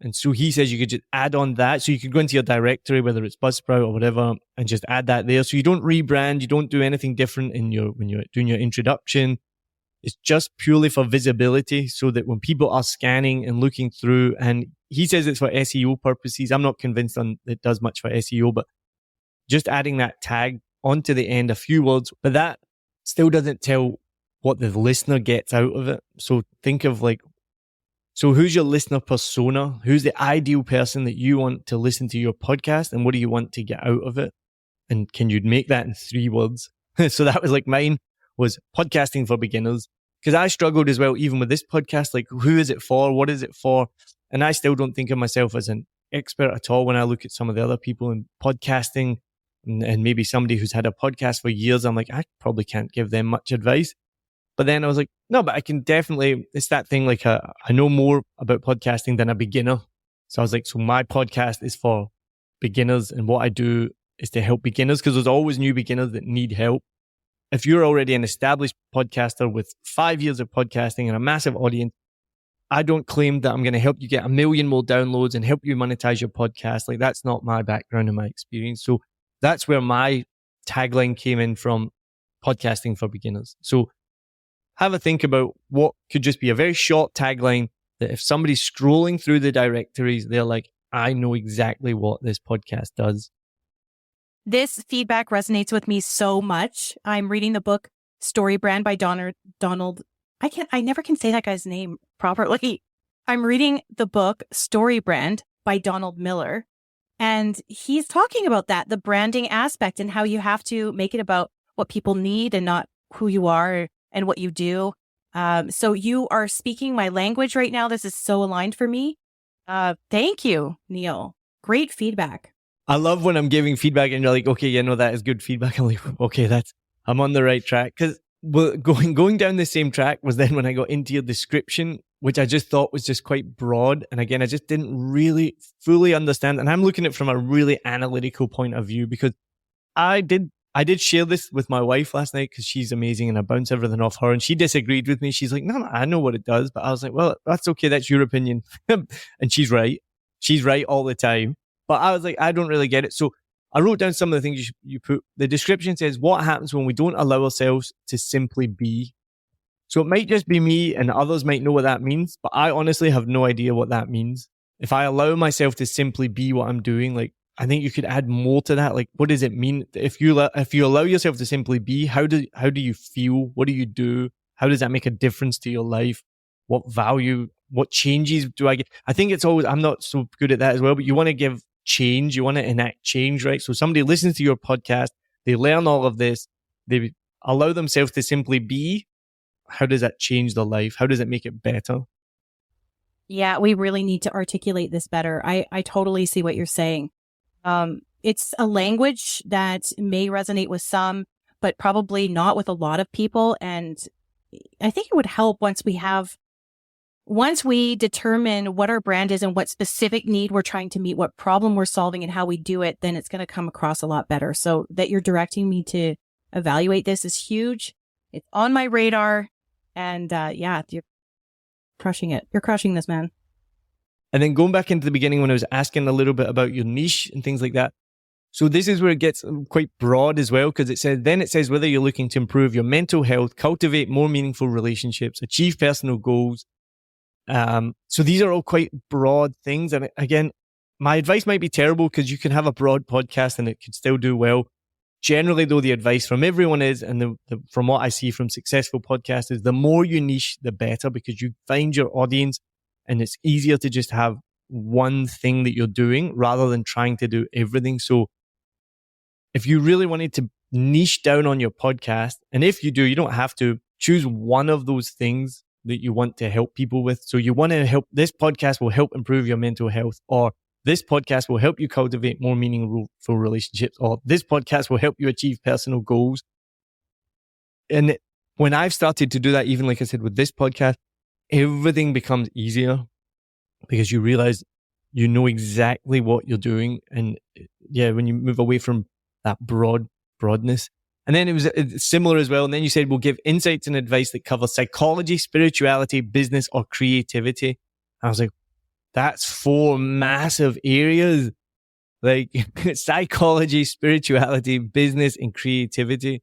And so he says you could just add on that. So you could go into your directory, whether it's Buzzsprout or whatever, and just add that there. So you don't rebrand, you don't do anything different when you're doing your introduction. It's just purely for visibility so that when people are scanning and looking through, and he says it's for SEO purposes. I'm not convinced it does much for SEO, but just adding that tag onto the end, a few words, but that still doesn't tell what the listener gets out of it. So think of like, so who's your listener persona? Who's the ideal person that you want to listen to your podcast, and what do you want to get out of it? And can you make that in 3 words? So that was like mine was podcasting for beginners, because I struggled as well, even with this podcast, like who is it for? What is it for? And I still don't think of myself as an expert at all when I look at some of the other people in podcasting and maybe somebody who's had a podcast for years. I'm like, I probably can't give them much advice. But then I was like, no, but I can definitely, it's that thing like I know more about podcasting than a beginner. So I was like, so my podcast is for beginners, and what I do is to help beginners, because there's always new beginners that need help. If you're already an established podcaster with 5 years of podcasting and a massive audience, I don't claim that I'm going to help you get 1 million more downloads and help you monetize your podcast. Like that's not my background and my experience. So that's where my tagline came in from, podcasting for beginners. So have a think about what could just be a very short tagline that if somebody's scrolling through the directories, they're like, I know exactly what this podcast does. This feedback resonates with me so much. I'm reading the book Story Brand by Donald. I never can say that guy's name properly. I'm reading the book Story Brand by Donald Miller, and he's talking about that, the branding aspect, and how you have to make it about what people need and not who you are and what you do. So you are speaking my language right now. This is so aligned for me. Thank you, Neil. Great feedback. I love when I'm giving feedback and you're like, okay, yeah, no, that is good feedback. I'm like, okay, I'm on the right track. Because going down the same track was then when I got into your description, which I just thought was just quite broad. And again, I just didn't really fully understand. And I'm looking at it from a really analytical point of view, because I did share this with my wife last night because she's amazing and I bounce everything off her, and she disagreed with me. She's like, no, I know what it does. But I was like, well, that's okay. That's your opinion. And she's right. She's right all the time. But I was like, I don't really get it. So I wrote down some of the things you put. The description says, what happens when we don't allow ourselves to simply be? So it might just be me and others might know what that means, but I honestly have no idea what that means. If I allow myself to simply be what I'm doing, like, I think you could add more to that. Like, what does it mean? If you allow yourself to simply be, how do you feel? What do you do? How does that make a difference to your life? What value, what changes do I get? I think it's always, I'm not so good at that as well, but you want to give change. You want to enact change, right? So somebody listens to your podcast, they learn all of this, they allow themselves to simply be. How does that change their life? How does it make it better? Yeah, we really need to articulate this better. I totally see what you're saying. It's a language that may resonate with some, but probably not with a lot of people. And I think it would help once we have once we determine what our brand is and what specific need we're trying to meet, what problem we're solving and how we do it, then it's going to come across a lot better. So that you're directing me to evaluate this is huge. It's on my radar. And yeah, you're crushing it. You're crushing this, man. And then going back into the beginning when I was asking a little bit about your niche and things like that. So this is where it gets quite broad as well, because it says whether you're looking to improve your mental health, cultivate more meaningful relationships, achieve personal goals. So these are all quite broad things. And again, my advice might be terrible because you can have a broad podcast and it could still do well. Generally, though, the advice from everyone is, and from what I see from successful podcasts, is the more you niche, the better, because you find your audience and it's easier to just have one thing that you're doing rather than trying to do everything. So if you really wanted to niche down on your podcast, and if you do, you don't have to, choose one of those things that you want to help people with. So you want to help, this podcast will help improve your mental health, or this podcast will help you cultivate more meaningful relationships, or this podcast will help you achieve personal goals. And when I've started to do that, even like I said, with this podcast, everything becomes easier because you realize you know exactly what you're doing. And yeah, when you move away from that broadness. And then it's similar as well. And then you said, we'll give insights and advice that cover psychology, spirituality, business, or creativity. I was like, that's 4 massive areas, like psychology, spirituality, business, and creativity.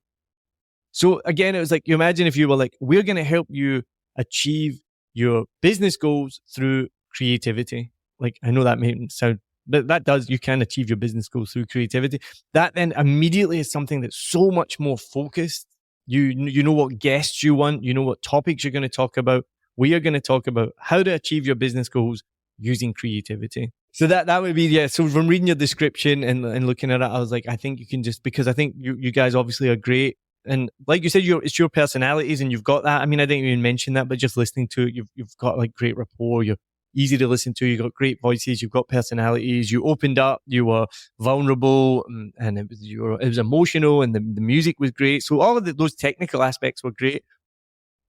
So again, it was like, you imagine if you were like, we're going to help you achieve your business goals through creativity. Like, I know that may sound, but that does, you can achieve your business goals through creativity. That then immediately is something that's so much more focused. You know what guests you want, you know what topics you're going to talk about. We are going to talk about how to achieve your business goals using creativity. So that would be, yeah. So from reading your description and looking at it, I was like, I think you can just, because I think you guys obviously are great. And like you said, it's your personalities and you've got that. I mean, I didn't even mention that, but just listening to it, you've got like great rapport. You're easy to listen to. You've got great voices. You've got personalities. You opened up. You were vulnerable, and it was emotional, and the music was great. So all of those technical aspects were great.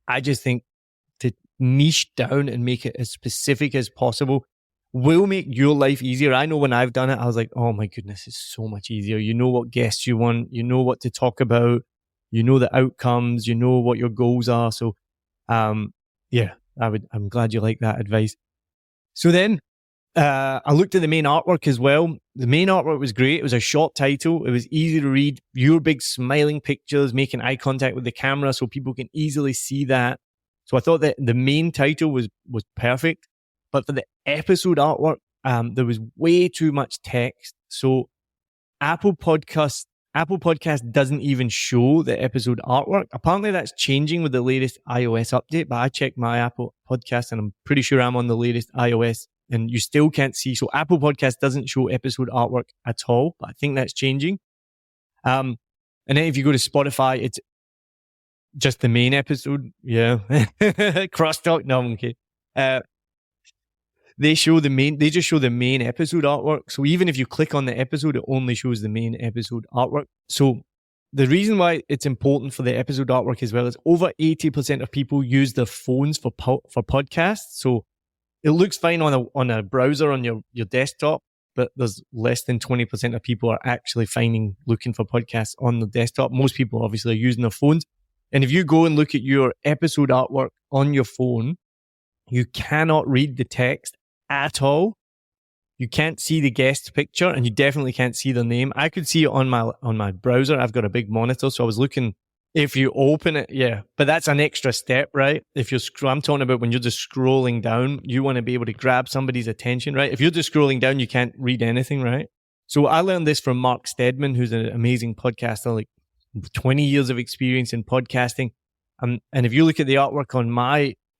I just think to niche down and make it as specific as possible will make your life easier. I know when I've done it, I was like, oh my goodness, it's so much easier. You know what guests you want. You know what to talk about. You know the outcomes. You know what your goals are. So, yeah, I'm glad you like that advice. So then, I looked at the main artwork as well. The main artwork was great. It was a short title. It was easy to read. Your big smiling pictures, making eye contact with the camera so people can easily see that. So I thought that the main title was perfect. But for the episode artwork, there was way too much text. So Apple Podcast doesn't even show the episode artwork. Apparently that's changing with the latest iOS update, but I checked my Apple Podcast and I'm pretty sure I'm on the latest iOS and you still can't see. So Apple Podcast doesn't show episode artwork at all, but I think that's changing. And then if you go to Spotify, it's just the main episode. Yeah. Crosstalk. No, I'm okay. They just show the main episode artwork. So even if you click on the episode, it only shows the main episode artwork. So the reason why it's important for the episode artwork as well is over 80% of people use their phones for podcasts. So it looks fine on a browser on your desktop, but there's less than 20% of people are actually looking for podcasts on the desktop. Most people obviously are using their phones. And if you go and look at your episode artwork on your phone, you cannot read the text at all. You can't see the guest picture and you definitely can't see their name. I could see it on my browser. I've got a big monitor. So I was looking, if you open it, yeah, but that's an extra step, right? I'm talking about when you're just scrolling down, you want to be able to grab somebody's attention, right? If you're just scrolling down, you can't read anything, right? So I learned this from Mark Steadman, who's an amazing podcaster, like 20 years of experience in podcasting. And if you look at the artwork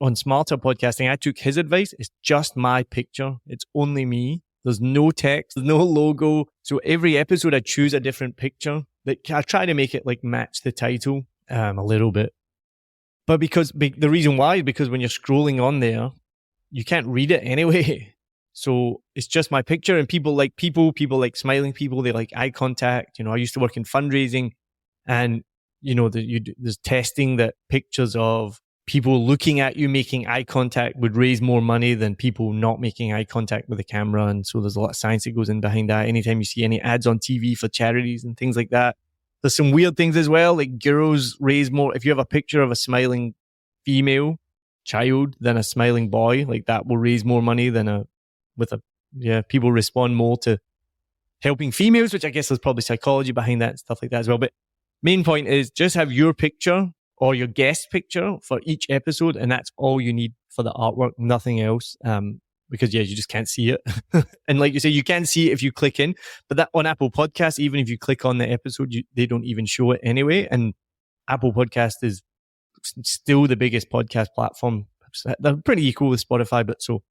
on Smarter Podcasting, I took his advice. It's just my picture. It's only me. There's no text, there's no logo. So every episode I choose a different picture. I try to make it like match the title a little bit. But the reason why is because when you're scrolling on there, you can't read it anyway. So it's just my picture, and people like smiling people. They like eye contact. I used to work in fundraising, and there's testing that pictures of people looking at you making eye contact would raise more money than people not making eye contact with the camera. And so there's a lot of science that goes in behind that. Anytime you see any ads on TV for charities and things like that, there's some weird things as well. Like girls raise more. If you have a picture of a smiling female child than a smiling boy, like that will raise more money than people respond more to helping females, which I guess there's probably psychology behind that and stuff like that as well. But main point is just have your picture or your guest picture for each episode, and that's all you need for the artwork, nothing else. Because you just can't see it. And like you say, you can see it if you click in, but that on Apple Podcasts, even if you click on the episode, they don't even show it anyway. And Apple Podcast is still the biggest podcast platform. They're pretty equal with Spotify, but so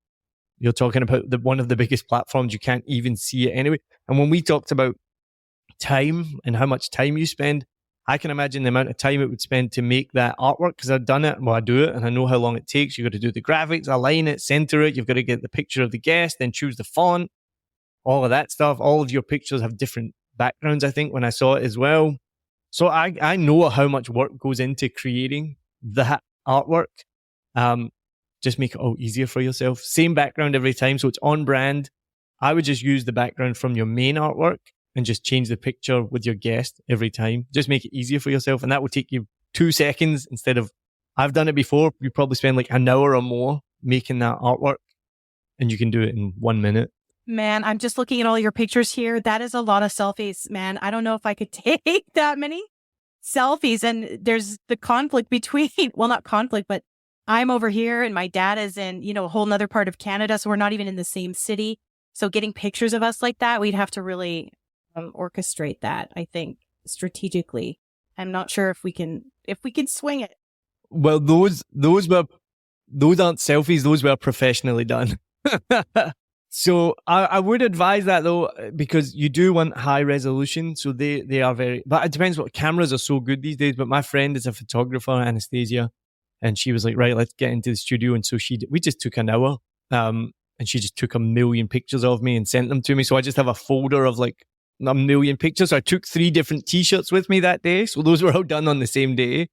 you're talking about one of the biggest platforms, you can't even see it anyway. And when we talked about time and how much time you spend, I can imagine the amount of time it would spend to make that artwork, because I've done it. Well, I do it and I know how long it takes. You've got to do the graphics, align it, center it. You've got to get the picture of the guest, then choose the font, all of that stuff. All of your pictures have different backgrounds, I think, when I saw it as well. So I know how much work goes into creating that artwork. Just make it all easier for yourself. Same background every time, so it's on brand. I would just use the background from your main artwork and just change the picture with your guest every time. Just make it easier for yourself. And that will take you 2 seconds instead of, I've done it before. You probably spend like an hour or more making that artwork, and you can do it in 1 minute. Man, I'm just looking at all your pictures here. That is a lot of selfies, man. I don't know if I could take that many selfies. And there's the conflict between, well, not conflict, but I'm over here and my dad is in, a whole nother part of Canada. So we're not even in the same city. So getting pictures of us like that, we'd have to really orchestrate that, I think, strategically. I'm not sure if we can swing it. Well, those aren't selfies. Those were professionally done. So I would advise that though, because you do want high resolution. So they are but it depends what cameras are so good these days. But my friend is a photographer, Anastasia, and she was like, right, let's get into the studio. And so we just took an hour, and she just took 1 million pictures of me and sent them to me. So I just have a folder of like 1 million pictures. So I took 3 different t-shirts with me that day. So those were all done on the same day.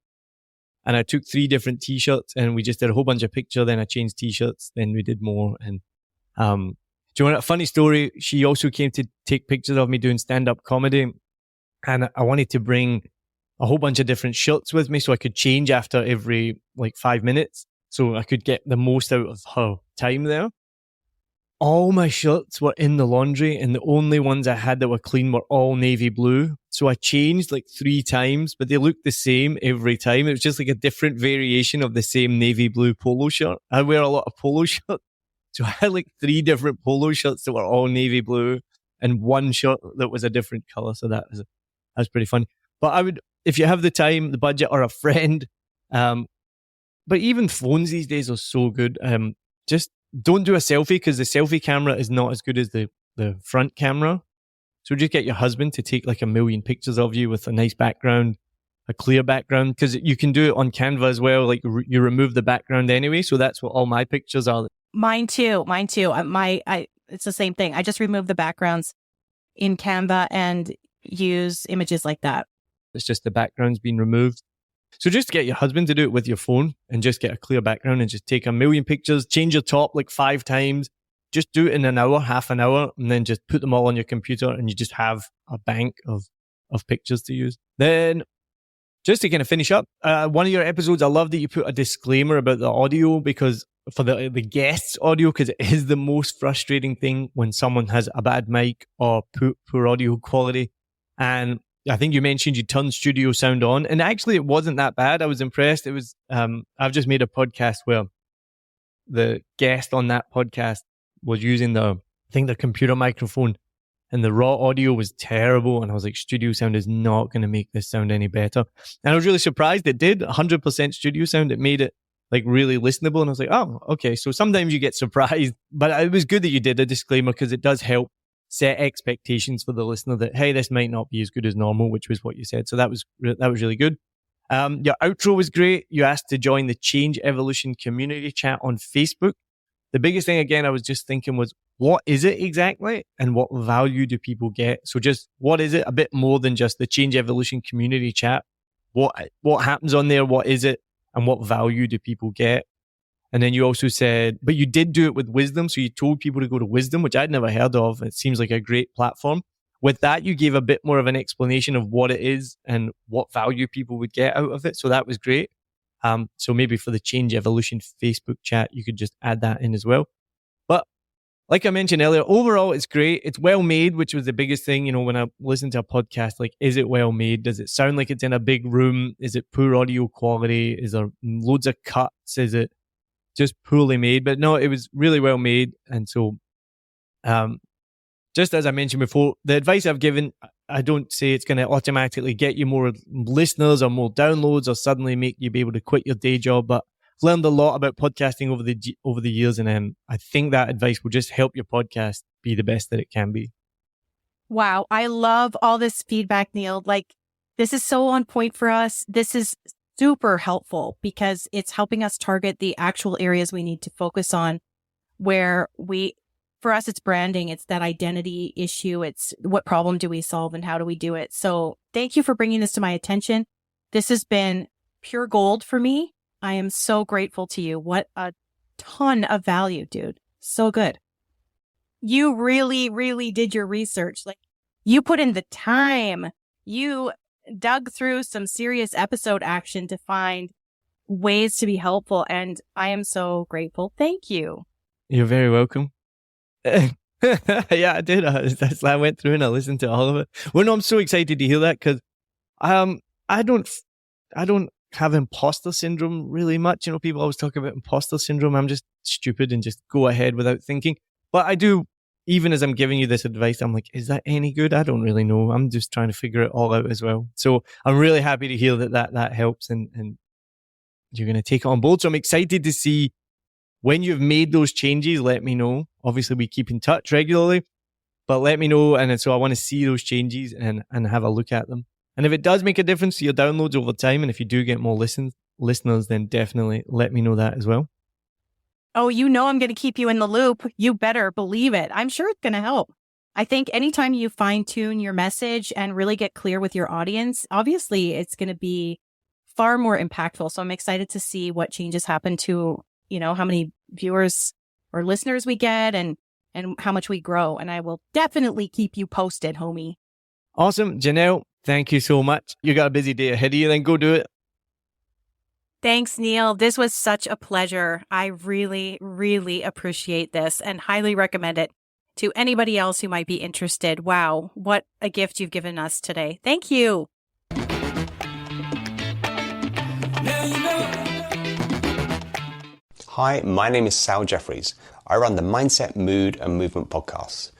And I took 3 different t-shirts and we just did a whole bunch of pictures. Then I changed t-shirts. Then we did more. And, do you want a funny story? She also came to take pictures of me doing stand-up comedy. And I wanted to bring a whole bunch of different shirts with me so I could change after every like 5 minutes. So I could get the most out of her time there. All my shirts were in the laundry and the only ones I had that were clean were all navy blue. So I changed like 3 times, but they looked the same every time. It was just like a different variation of the same navy blue polo shirt. I wear a lot of polo shirts. So I had like 3 different polo shirts that were all navy blue and 1 shirt that was a different color. So that was pretty funny. But I would, if you have the time, the budget, or a friend, but even phones these days are so good. Just don't do a selfie, because the selfie camera is not as good as the front camera. So just get your husband to take like 1 million pictures of you with a nice background, a clear background, because you can do it on Canva as well. Like you remove the background anyway. So that's what all my pictures are. Mine too. It's the same thing. I just remove the backgrounds in Canva and use images like that. It's just the background's been removed. So just get your husband to do it with your phone and just get a clear background and just take 1 million pictures, change your top like 5 times, just do it in an hour, half an hour, and then just put them all on your computer and you just have a bank of pictures to use. Then just to kind of finish up, one of your episodes, I love that you put a disclaimer about the audio, because for the guest's audio, because it is the most frustrating thing when someone has a bad mic or poor audio quality. And I think you mentioned you turned studio sound on, and actually it wasn't that bad. I was impressed. It was, I've just made a podcast where the guest on that podcast was using their computer microphone, and the raw audio was terrible. And I was like, studio sound is not going to make this sound any better. And I was really surprised it did 100% studio sound. It made it like really listenable. And I was like, oh, okay. So sometimes you get surprised, but it was good that you did a disclaimer, because it does help set expectations for the listener that, hey, this might not be as good as normal, which was what you said. So that was really good. Your outro was great. You asked to join the Change Evolution community chat on Facebook. The biggest thing, again, I was just thinking was, what is it exactly? And what value do people get? So just what is it? A bit more than just the Change Evolution community chat. What happens on there? What is it? and what value do people get. And then you also said, but you did do it with Wisdom. So you told people to go to Wisdom, which I'd never heard of. It seems like a great platform. With that, you gave a bit more of an explanation of what it is and what value people would get out of it. So that was great. So maybe for the Change Evolution Facebook chat, you could just add that in as well. But like I mentioned earlier, overall, it's great. It's well made, which was the biggest thing. You know, when I listen to a podcast, like, is it well made? Does it sound like it's in a big room? Is it poor audio quality? Is there loads of cuts? Is it just poorly made? But no, it was really well made. And so, just as I mentioned before, the advice I've given, I don't say it's going to automatically get you more listeners or more downloads or suddenly make you be able to quit your day job. But I've learned a lot about podcasting over the years, and I think that advice will just help your podcast be the best that it can be. Wow. I love all this feedback, Neil. Like, this is so on point for us. This is super helpful because it's helping us target the actual areas we need to focus on where for us, it's branding. It's that identity issue. It's what problem do we solve and how do we do it? So thank you for bringing this to my attention. This has been pure gold for me. I am so grateful to you. What a ton of value, dude. So good. You really, really did your research. Like, you put in the time. You dug through some serious episode action to find ways to be helpful. And I am so grateful. Thank you. You're very welcome. Yeah, I did. I went through and I listened to all of it. Well, no, I'm so excited to hear that because I don't have imposter syndrome really much. You know, people always talk about imposter syndrome. I'm just stupid and just go ahead without thinking. But I do, even as I'm giving you this advice, I'm like, is that any good? I don't really know. I'm just trying to figure it all out as well. So I'm really happy to hear that helps and you're going to take it on board. So I'm excited to see when you've made those changes. Let me know. Obviously, we keep in touch regularly, but let me know. And so I want to see those changes and have a look at them. And if it does make a difference to your downloads over time, and if you do get more listeners, then definitely let me know that as well. Oh, you know I'm going to keep you in the loop. You better believe it. I'm sure it's going to help. I think anytime you fine-tune your message and really get clear with your audience, obviously it's going to be far more impactful. So I'm excited to see what changes happen to, how many viewers or listeners we get and how much we grow. And I will definitely keep you posted, homie. Awesome. Janelle, thank you so much. You got a busy day ahead of you, then go do it. Thanks, Neil. This was such a pleasure. I really, really appreciate this and highly recommend it to anybody else who might be interested. Wow, what a gift you've given us today. Thank you. Hi, my name is Sal Jeffries. I run the Mindset, Mood and Movement podcasts.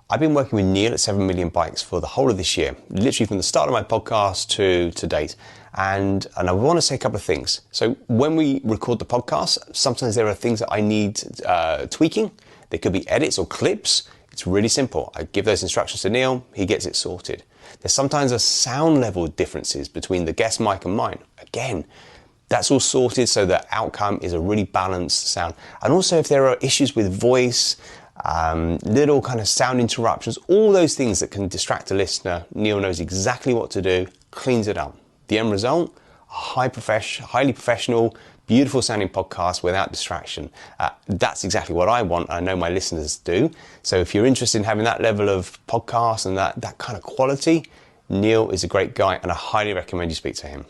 I've been working with Neil at 7 Million Bikes for the whole of this year, literally from the start of my podcast to date. And I want to say a couple of things. So when we record the podcast, sometimes there are things that I need tweaking. There could be edits or clips. It's really simple. I give those instructions to Neil, he gets it sorted. There's sometimes a sound level differences between the guest mic and mine. Again, that's all sorted so the outcome is a really balanced sound. And also if there are issues with voice, little kind of sound interruptions, all those things that can distract a listener, Neil knows exactly what to do, cleans it up. The end result, highly professional, beautiful sounding podcast without distraction. That's exactly what I want. I know my listeners do. So if you're interested in having that level of podcast and that kind of quality, Neil is a great guy and I highly recommend you speak to him.